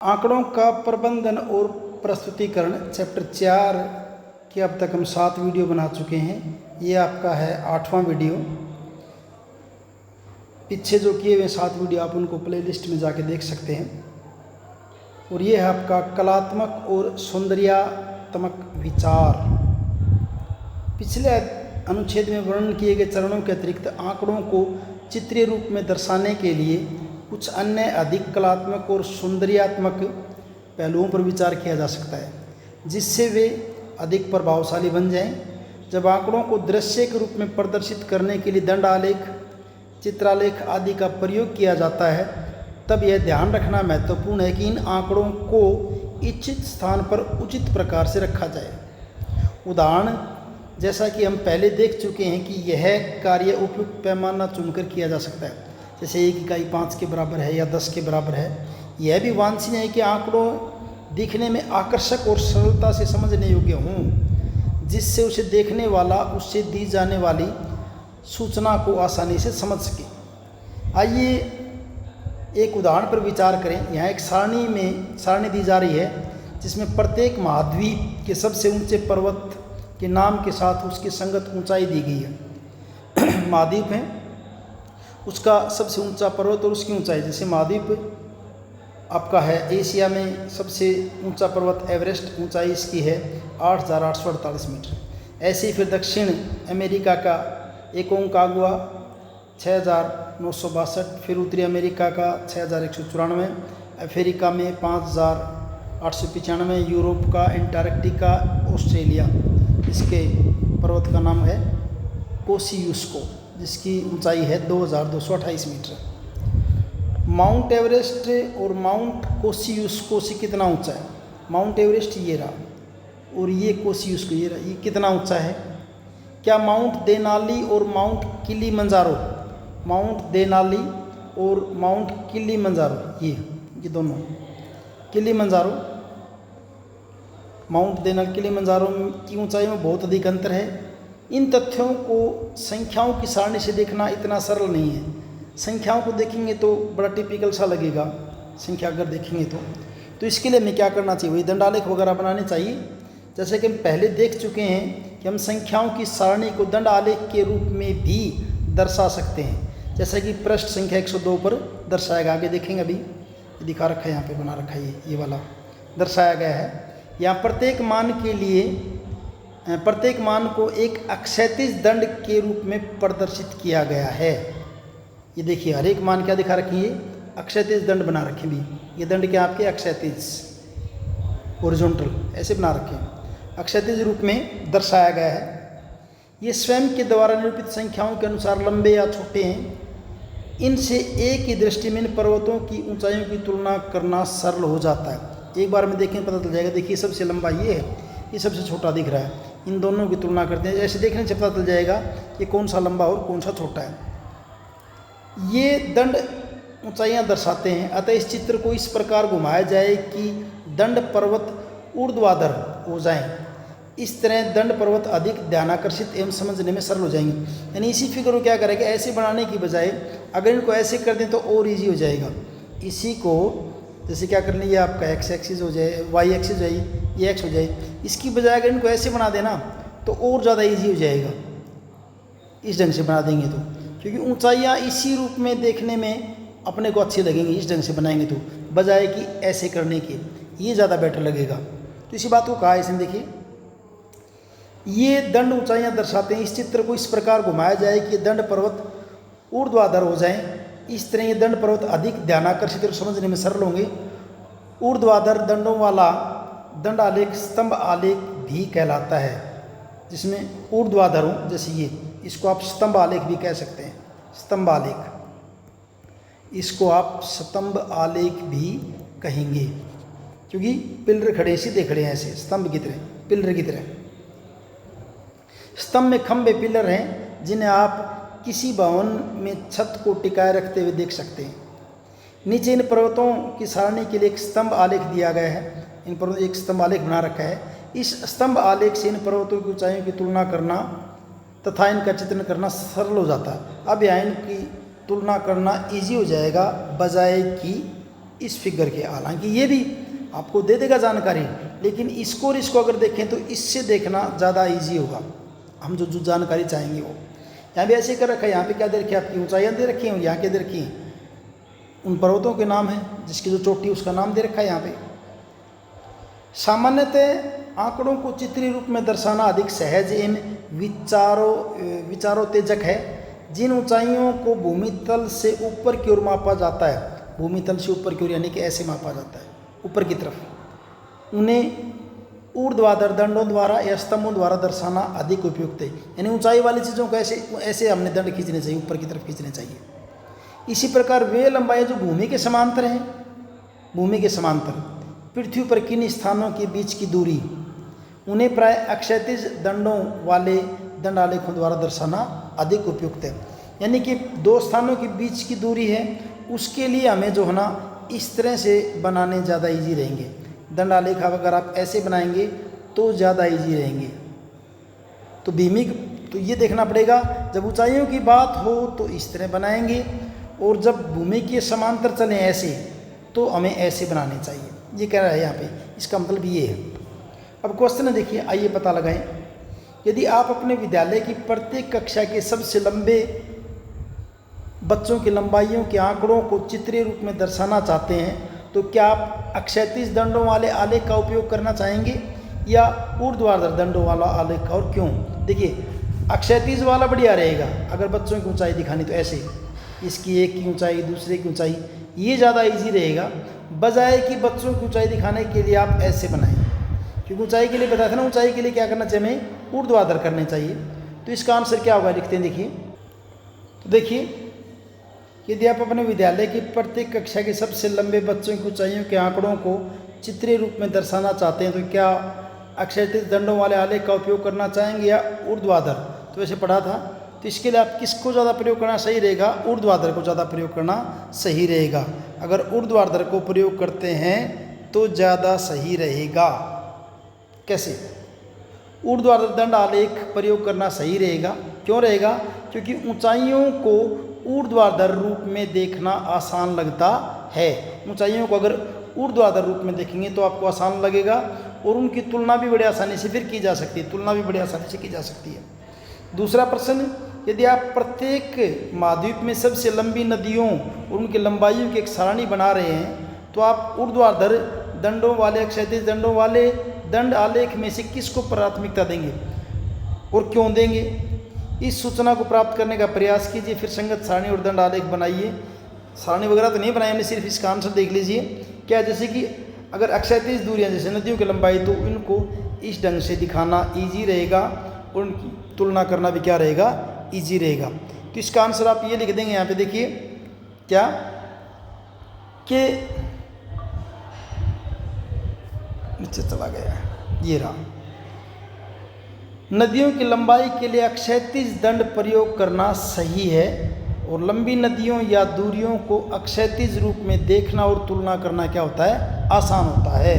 आंकड़ों का प्रबंधन और प्रस्तुतिकरण चैप्टर 4 के अब तक हम 7 वीडियो बना चुके हैं। ये आपका है 8वां वीडियो। पीछे जो किए हुए 7 वीडियो आप उनको प्लेलिस्ट में जाके देख सकते हैं। और ये है आपका कलात्मक और सौंदर्यात्मक विचार। पिछले अनुच्छेद में वर्णन किए गए चरणों के अतिरिक्त आंकड़ों को चित्रीय रूप में दर्शाने के लिए कुछ अन्य अधिक कलात्मक और सौंदर्यात्मक पहलुओं पर विचार किया जा सकता है, जिससे वे अधिक प्रभावशाली बन जाएं। जब आंकड़ों को दृश्य के रूप में प्रदर्शित करने के लिए दंड आलेख, चित्रालेख आदि का प्रयोग किया जाता है, तब यह ध्यान रखना महत्वपूर्ण है कि इन आंकड़ों को इच्छित स्थान पर उचित प्रकार से रखा जाए। उदाहरण जैसा कि हम पहले देख चुके हैं कि यह कार्य उपयुक्त पैमाना चुनकर किया जा सकता है, जैसे 1 इकाई 5 के बराबर है या 10 के बराबर है। यह भी वांछनीय है कि आंकड़ों दिखने में आकर्षक और सरलता से समझने योग्य हों, जिससे उसे देखने वाला उससे दी जाने वाली सूचना को आसानी से समझ सके। आइए एक उदाहरण पर विचार करें। यहाँ एक सारणी दी जा रही है, जिसमें प्रत्येक महाद्वीप के सबसे ऊंचे पर्वत के नाम के साथ उसकी संगत ऊंचाई दी गई है। महाद्वीप है, उसका सबसे ऊंचा पर्वत और उसकी ऊंचाई। जैसे महाद्वीप आपका है एशिया में सबसे ऊंचा पर्वत एवरेस्ट, ऊंचाई इसकी है 8,848 मीटर। ऐसे ही फिर दक्षिण अमेरिका का एकोंकागुआ 6,962, फिर उत्तरी अमेरिका का 6,194, अफ्रीका में 5,895, यूरोप का एंटार्क्टिका, ऑस्ट्रेलिया, इसके पर्वत का नाम है कोसियुस्को, जिसकी ऊंचाई है 2,228 मीटर। माउंट एवरेस्ट और माउंट कोसियुस्को से कितना ऊंचा है? माउंट एवरेस्ट ये रहा और ये कोसियुस्को ये रहा, ये कितना ऊंचा है? क्या माउंट देनाली और माउंट किलिमंजारो, माउंट देनाली और माउंट किलिमंजारो, ये दोनों, किलिमंजारो, माउंट देनाली, किलिमंजारो की ऊंचाई में बहुत अधिक अंतर है। इन तथ्यों को संख्याओं की सारणी से देखना इतना सरल नहीं है। संख्याओं को देखेंगे तो बड़ा टिपिकल सा लगेगा, संख्या अगर देखेंगे तो इसके लिए हमें क्या करना चाहिए? वही दंडालेख वगैरह बनाने चाहिए। जैसे कि हम पहले देख चुके हैं कि हम संख्याओं की सारणी को दंड आलेख के रूप में भी दर्शा सकते हैं, जैसा कि पृष्ठ संख्या 102 पर दर्शाया। आगे देखेंगे, अभी दिखा रखा है, यहाँ पे बना रखा है, ये वाला दर्शाया गया है। यहाँ प्रत्येक मान को एक अक्षैतिज दंड के रूप में प्रदर्शित किया गया है। ये देखिए, हर एक मान क्या दिखा रखी है? अक्षैतिज दंड बना रखे भी। ये दंड क्या आपके अक्षैतिज, हॉरिजॉन्टल ऐसे बना रखे हैं, अक्षैतिज रूप में दर्शाया गया है। ये स्वयं के द्वारा निरूपित संख्याओं के अनुसार लंबे या छोटे हैं। इनसे एक ही दृष्टि में इन पर्वतों की ऊंचाइयों की तुलना करना सरल हो जाता है। एक बार में देखें पता चल जाएगा। देखिए, सबसे लंबा ये है, ये सबसे छोटा दिख रहा है। इन दोनों की तुलना करते हैं, ऐसे देखने से पता चल जाएगा कि कौन सा लंबा और कौन सा छोटा है। ये दंड ऊंचाइयां दर्शाते हैं। अतः इस चित्र को इस प्रकार घुमाया जाए कि दंड पर्वत ऊर्ध्वाधर हो जाएं। इस तरह दंड पर्वत अधिक ध्यानाकर्षित एवं समझने में सरल हो जाएंगे। यानी इसी फिगर को क्या करेंगे, ऐसे बनाने की बजाय अगर इनको ऐसे कर दें तो और ईजी हो जाएगा। इसी को जैसे क्या करना, ये आपका एक्स एक्सिस हो जाए, वाई एक्सिस हो जाए, ये एक्स हो जाए। इसकी बजाय अगर इनको ऐसे बना देना तो और ज़्यादा इजी हो जाएगा, इस ढंग से बना देंगे तो, क्योंकि ऊंचाइयाँ इसी रूप में देखने में अपने को अच्छी लगेंगी। इस ढंग से बनाएंगे तो, बजाय कि ऐसे करने के, ये ज़्यादा बेटर लगेगा। तो इसी बात को कहा इसने। देखिए, ये दंड ऊंचाइयाँ दर्शाते हैं। इस चित्र को इस प्रकार घुमाया जाए कि दंड पर्वत ऊर्ध्वाधर हो जाएं। इस तरह ये दंड पर्वत अधिक ध्यानाकर्षित और समझने में सरल होंगे। ऊर्ध्वाधर दंडों वाला दंड आलेख स्तंभ आलेख भी कहलाता है, जिसमें ऊर्ध्वाधर हो, जैसे ये, इसको आप स्तंभ आलेख भी कह सकते हैं। स्तंभ आलेख, इसको आप स्तंभ आलेख भी कहेंगे, क्योंकि पिलर खड़े, सीधे खड़े हैं ऐसे, स्तंभ की तरह, पिलर की तरह। स्तंभ में खंभे पिलर हैं, जिन्हें आप किसी भवन में छत को टिकाए रखते हुए देख सकते हैं। नीचे इन पर्वतों की सारणी के लिए एक स्तंभ आलेख दिया गया है। इन पर्वतों एक स्तंभ आलेख बना रखा है। इस स्तंभ आलेख से इन पर्वतों की ऊंचाइयों की तुलना करना तथा इनका चित्रण करना सरल हो जाता है। अब यहाँ इनकी तुलना करना ईजी हो जाएगा, बजाय कि इस फिगर के। हालांकि ये भी आपको दे देगा जानकारी, लेकिन इसको और इसको अगर देखें तो इससे देखना ज़्यादा इजी होगा। हम जो जानकारी चाहेंगे वो यहाँ भी ऐसे कर रखा है। यहाँ पे क्या दे रखी है, आपकी ऊंचाइयाँ दे रखी हैं, यहाँ क्या दे रखी हैं, उन पर्वतों के नाम है, जिसकी जो चोटी उसका नाम दे रखा है यहाँ पे। सामान्यतः आंकड़ों को चित्रीय रूप में दर्शाना अधिक सहज एवं विचारोत्तेजक है। जिन ऊंचाइयों को भूमि तल से ऊपर की ओर मापा जाता है, भूमि तल से ऊपर की ओर यानी कि ऐसे मापा जाता है ऊपर की तरफ, उन्हें ऊर्ध्वाधर दंडों द्वारा या स्तंभों द्वारा दर्शाना अधिक उपयुक्त है। यानी ऊंचाई वाली चीज़ों को ऐसे ऐसे हमने दंड खींचने चाहिए, ऊपर की तरफ खींचने चाहिए। इसी प्रकार वे लंबाई जो भूमि के समांतर हैं, भूमि के समांतर पृथ्वी पर किन स्थानों के बीच की दूरी, उन्हें प्राय अक्षैतिज दंडों वाले दंड आलेखों द्वारा दर्शाना अधिक उपयुक्त है। यानी कि दो स्थानों के बीच की दूरी है, उसके लिए हमें जो है ना इस तरह से बनाने ज़्यादा इजी रहेंगे। दंड आलेख अगर आप ऐसे बनाएंगे तो ज़्यादा इजी रहेंगे। तो भूमि तो ये देखना पड़ेगा, जब ऊंचाइयों की बात हो तो इस तरह बनाएंगे, और जब भूमि के समांतर चलें ऐसे तो हमें ऐसे बनाने चाहिए। ये कह रहा है यहाँ पे, इसका मतलब ये है। अब क्वेश्चन देखिए, आइए पता लगाएं। यदि आप अपने विद्यालय की प्रत्येक कक्षा के सबसे लंबे बच्चों की लंबाइयों के आंकड़ों को चित्रीय रूप में दर्शाना चाहते हैं तो क्या आप अक्षैतिज दंडों वाले आलेख का उपयोग करना चाहेंगे या ऊर्ध्वाधर दंडों वाला आलेख, और क्यों? देखिए, अक्षैतिज वाला बढ़िया रहेगा अगर बच्चों की ऊंचाई दिखानी तो ऐसे, इसकी एक की ऊंचाई दूसरे की ऊंचाई, ये ज़्यादा इजी रहेगा, बजाय कि बच्चों की ऊंचाई दिखाने के लिए आप ऐसे बनाएं। क्योंकि ऊंचाई के लिए बताया था ना, ऊंचाई के लिए क्या करना चाहिए, हमें ऊर्ध्वाधर करने चाहिए। तो इसका आंसर क्या होगा, लिखते हैं। देखिए, तो देखिए, यदि आप अपने विद्यालय की प्रत्येक कक्षा के सबसे लंबे बच्चों की ऊंचाइयों के आंकड़ों को चित्रीय रूप में दर्शाना चाहते हैं तो क्या अक्षैतिज दंडों वाले आलेख का उपयोग करना चाहेंगे या ऊर्ध्वाधर? तो वैसे पढ़ा था, तो इसके लिए आप किसको ज़्यादा प्रयोग करना सही रहेगा? ऊर्ध्वाधर को ज़्यादा प्रयोग करना सही रहेगा। अगर ऊर्ध्वाधर को प्रयोग करते हैं तो ज़्यादा सही रहेगा। कैसे? ऊर्ध्वाधर दंड आलेख प्रयोग करना सही रहेगा। क्यों रहेगा? क्योंकि ऊंचाइयों को ऊर्ध्वाधर रूप में देखना आसान लगता है। ऊंचाइयों को अगर ऊर्ध्वाधर रूप में देखेंगे तो आपको आसान लगेगा, और उनकी तुलना भी बड़ी आसानी से फिर की जा सकती है, तुलना भी बड़ी आसानी से की जा सकती है। दूसरा प्रश्न, यदि आप प्रत्येक महाद्वीप में सबसे लंबी नदियों और उनकी लंबाइयों की एक सारणी बना रहे हैं तो आप ऊर्ध्वाधर दंडों वाले अक्षैतिज दंडों वाले दंड आलेख में से किसको प्राथमिकता देंगे और क्यों देंगे? इस सूचना को प्राप्त करने का प्रयास कीजिए, फिर संगत सारणी और दंड आलेख बनाइए। सारणी वगैरह तो नहीं बनाई हमने, सिर्फ इसका आंसर देख लीजिए। क्या, जैसे कि अगर अक्षैतिज दूरियां जैसे नदियों की लंबाई, तो इनको इस ढंग से दिखाना इजी रहेगा और उनकी तुलना करना भी क्या रहेगा, इजी रहेगा। तो इसका आंसर आप ये लिख देंगे यहाँ पे। देखिए क्या कि नीचे चला गया, ये रहा, नदियों की लंबाई के लिए अक्षैतिज दंड प्रयोग करना सही है और लंबी नदियों या दूरियों को अक्षैतिज रूप में देखना और तुलना करना क्या होता है, आसान होता है।